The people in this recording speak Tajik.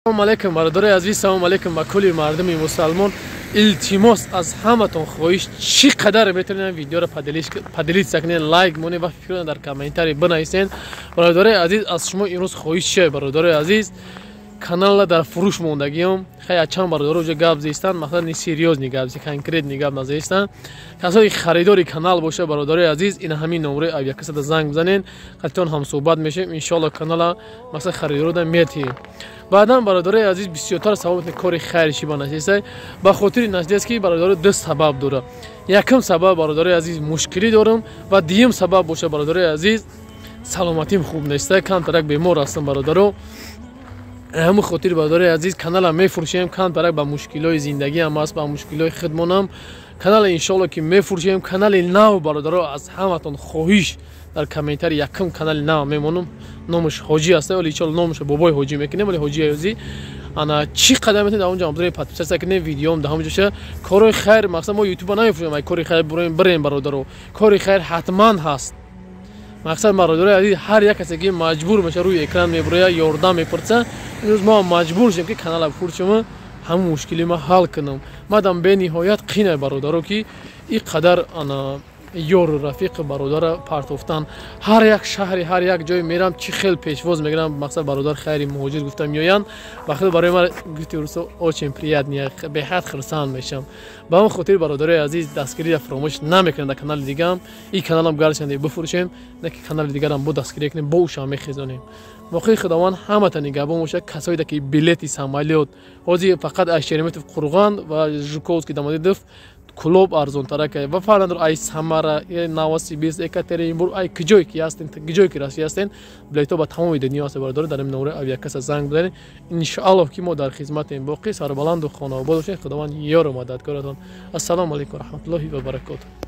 Салом алейкум бародари азиз, салом алейкум ба кулли мардуми мусалмон. Илтимос аз ҳаматон хоҳиш чӣ қадар метавонед видеоро падилиш сакнед, лайк монед ва фикрона дар комментарий бинависед. Бародари азиз, аз шумо имрӯз хоҳиш чист бародари азиз? Каналла дар фурӯш мондагиам. Хай чанд бародаро уже гап зистанд, мақсад не серьёзни гап, конкретни гап назистанд. Касои харидори канал боша бародари азиз, ин ҳамин номраи авиакасада занг бизанед, қатон ҳам суҳбат мешавем. Иншоалло канала мақсад харидорода метиҳем. Баъдан бародари азиз бисёртар савоб кори хайр шиба насиста. Ба хотири насдески бародари ду сабаб дора. Якум сабаб бародари азиз мушкилӣ дорам ва дуюм сабаб боша бародари азиз саломатим хуб неста, камтарак бемор ҳастам бародаро. ҳамин хотири бародари азиз канала мефурӯшем, камтарак ба мушкилои зиндагиам аст, ба мушкилои хидмонам. Канала иншоалло ки мефурӯшем. Канали нав бародаро аз ҳаматон хоҳиш дар комментарий якум канали нав мемонам. Номаш ҳоҷӣ аст, вале иншоалло номаш бобои ҳоҷӣ мекунем, вале ҳоҷи Аёзӣ. Ана чӣ қадар метавонед дар онҷо бузург подписатсия кунед, видеом дар ҳамҷо ша. Кори хайр мақсад мо ютуба намефурӯшем, ай кори хайр бирем бародаро. Кори хайр ҳатман ҳаст. Мақсад бародари азиз, ҳар як касе ки маҷбур меша рӯи экран мебуроя, ёрдам мепурса, имрӯз мо маҷбур шудем ки канала фурӯшем, ҳамун мушкили ма ҳал кунам. Мадам бениҳоят қинай бародаро ки ин қадар ана ёру рафиқи бародара партофтан. Ҳар як шаҳри, ҳар як ҷое мерам, чӣ хел пешвоз мегирам, мақсад бародар хайри муҳоҷир гуфта меоянд. Вақти барои ман гуфти рӯсо очень приятния, беҳад хурсанд мешавам. Ба ҳамин хотир бародари азиз, дастгириро фаромӯш намекунед дар канали дигарам. Ин каналам гарчанде бифурӯшем, не ки канали дигарам бо дастгирӣ кунем, бо ушам мехезонем. воқеи худованд ҳамата нигоҳбон боша. Касоиде ки билети самолёт ҳозир фақат аз Шереметов Қурған ва Жуковский Домодедов кулоб арзонтара кардем ва фаълан ай Самара, Новосибирск, Екатеринбург, ай киҷое ки ҳастен, киҷое ки расӣ ҳастен, билетҳо ба тамоми дуниё аст бародаро. Дар ин номраи авиакаса занг бизанед. Иншоалло ки мо дар хизматем. Боқӣ сарбаланду хонобод бошед. Худованд ёру мададкоратон. Ассалому алайкум ва раҳматуллоҳи ва баракотуҳ.